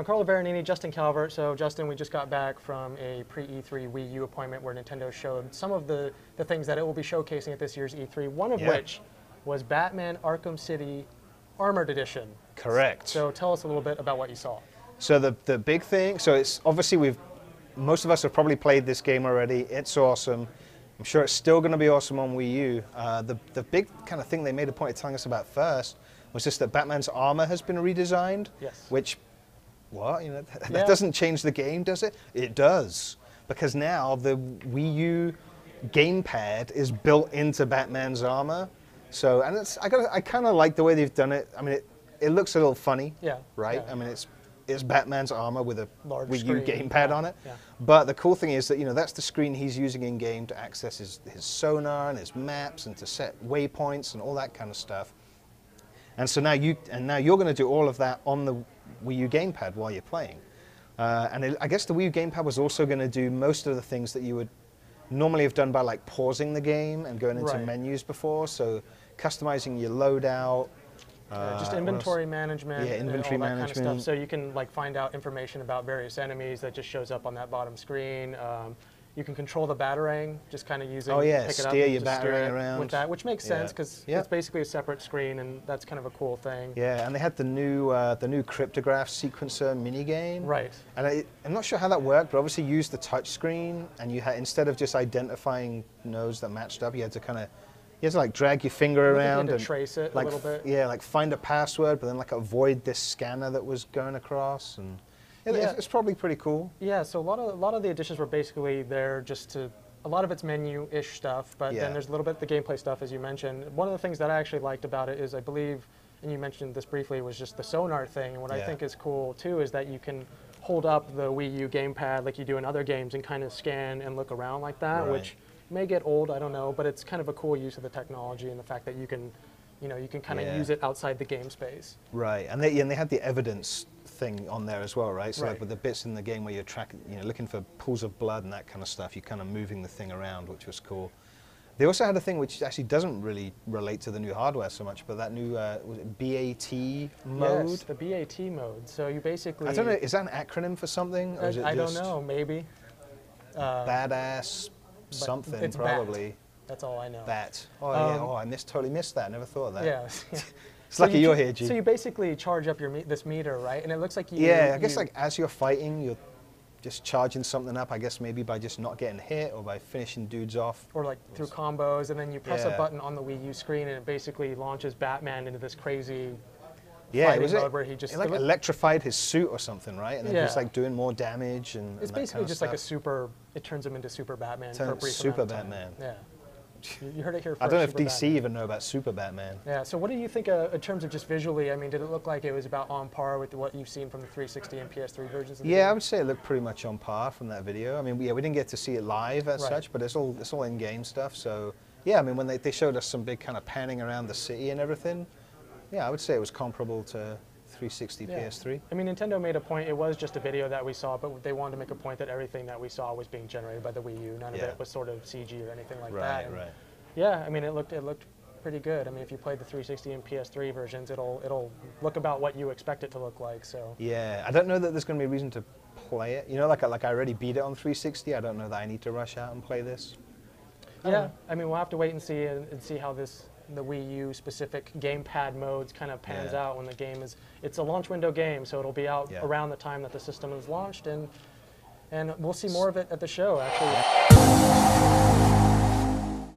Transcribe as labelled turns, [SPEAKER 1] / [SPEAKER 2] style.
[SPEAKER 1] Giancarlo Veronini, Justin Calvert. So Justin, we just got back from a pre-E3 Wii U appointment where Nintendo showed some of the things that it will be showcasing at this year's E3, one of which was Batman Arkham City Armored Edition.
[SPEAKER 2] Correct.
[SPEAKER 1] So tell us a little bit about what you saw.
[SPEAKER 2] So the big thing, so it's obviously most of us have probably played this game already. It's awesome. I'm sure it's still going to be awesome on Wii U. The big kind of thing they made a point of telling us about first was just that Batman's armor has been redesigned.
[SPEAKER 1] Yes.
[SPEAKER 2] Which, what? You know, that doesn't change the game, does it? It does, because now the Wii U gamepad is built into Batman's armor. So, and I kind of like the way they've done it. I mean, it looks a little funny.
[SPEAKER 1] Yeah.
[SPEAKER 2] Right.
[SPEAKER 1] Yeah.
[SPEAKER 2] I mean, it's Batman's armor with a
[SPEAKER 1] large
[SPEAKER 2] Wii U
[SPEAKER 1] screen
[SPEAKER 2] gamepad on it.
[SPEAKER 1] Yeah.
[SPEAKER 2] But the cool thing is that, you know, that's the screen he's using in game to access his sonar and his maps and to set waypoints and all that kind of stuff. And so now you're going to do all of that on the Wii U gamepad while you're playing. I guess the Wii U gamepad was also going to do most of the things that you would normally have done by like pausing the game and going into menus before. So customizing your loadout.
[SPEAKER 1] Just inventory management,
[SPEAKER 2] inventory
[SPEAKER 1] and all that
[SPEAKER 2] management.
[SPEAKER 1] kind of stuff. So you can like find out information about various enemies that just shows up on that bottom screen. You can control the batarang, just kind of using pick it up
[SPEAKER 2] steer
[SPEAKER 1] and
[SPEAKER 2] your
[SPEAKER 1] just steer
[SPEAKER 2] batarang
[SPEAKER 1] it
[SPEAKER 2] around
[SPEAKER 1] with that, which makes sense because it's basically a separate screen, and that's kind of a cool thing.
[SPEAKER 2] Yeah, and they had the new cryptograph sequencer minigame.
[SPEAKER 1] Right.
[SPEAKER 2] And I'm not sure how that worked, but obviously you used the touch screen, and you had, instead of just identifying nodes that matched up, you had to like drag your finger around and
[SPEAKER 1] trace it
[SPEAKER 2] like,
[SPEAKER 1] a little bit.
[SPEAKER 2] Yeah, like find a password, but then like avoid this scanner that was going across, and it's probably pretty cool. Yeah,
[SPEAKER 1] so a lot of the additions were basically there just to, a lot of it's menu-ish stuff, but then there's a little bit the gameplay stuff, as you mentioned. One of the things that I actually liked about it is, I believe, and you mentioned this briefly, was just the sonar thing. And what I think is cool too is that you can hold up the Wii U gamepad like you do in other games and kind of scan and look around like that, which may get old, I don't know, but it's kind of a cool use of the technology and the fact that you can, you can kind of use it outside the game space.
[SPEAKER 2] Right, and they had the evidence thing on there as well, right? So like with the bits in the game where you're tracking, looking for pools of blood and that kind of stuff, you're kind of moving the thing around, which was cool. They also had a thing which actually doesn't really relate to the new hardware so much, but that new was it BAT mode?
[SPEAKER 1] Yes, the BAT mode. So you basically...
[SPEAKER 2] I don't know, is that an acronym for something? Or is it
[SPEAKER 1] I don't know, maybe.
[SPEAKER 2] Badass something,
[SPEAKER 1] it's
[SPEAKER 2] probably.
[SPEAKER 1] Bat. That's all I know.
[SPEAKER 2] Bat. Oh, yeah. I totally missed that. Never thought of that.
[SPEAKER 1] Yeah.
[SPEAKER 2] It's lucky you're here, G.
[SPEAKER 1] So you basically charge up this meter, right? And it looks like you...
[SPEAKER 2] Yeah, I guess like as you're fighting, you're just charging something up, I guess maybe by just not getting hit or by finishing dudes off.
[SPEAKER 1] Or like through combos, and then you press a button on the Wii U screen and it basically launches Batman into this crazy fighting mode where he just...
[SPEAKER 2] It like electrified his suit or something, right? And then he's like doing more damage and
[SPEAKER 1] it's basically just like a super... It turns him into Super Batman for a brief
[SPEAKER 2] Super
[SPEAKER 1] amount of time.
[SPEAKER 2] Batman.
[SPEAKER 1] Yeah. You heard it here first.
[SPEAKER 2] I don't know if DC
[SPEAKER 1] Batman.
[SPEAKER 2] even know about Super Batman.
[SPEAKER 1] Yeah, so what do you think in terms of just visually? I mean, did it look like it was about on par with what you've seen from the 360 and PS3 versions of the game?
[SPEAKER 2] I would say it looked pretty much on par from that video. I mean, we didn't get to see it live as such, but it's all in-game stuff. So, yeah, I mean, when they showed us some big kind of panning around the city and everything, I would say it was comparable to 360 PS3.
[SPEAKER 1] I mean, Nintendo made a point, it was just a video that we saw, but they wanted to make a point that everything that we saw was being generated by the Wii U. None of it was sort of CG or anything like that.
[SPEAKER 2] Right.
[SPEAKER 1] Yeah, I mean, it looked pretty good. I mean, if you played the 360 and PS3 versions, it'll look about what you expect it to look like. So
[SPEAKER 2] yeah, I don't know that there's going to be a reason to play it. Like I already beat it on 360. I don't know that I need to rush out and play this.
[SPEAKER 1] Yeah, I mean, we'll have to wait and see how the Wii U specific gamepad modes kind of pans out when the game is. It's a launch window game, so it'll be out around the time that the system is launched, and we'll see more of it at the show actually.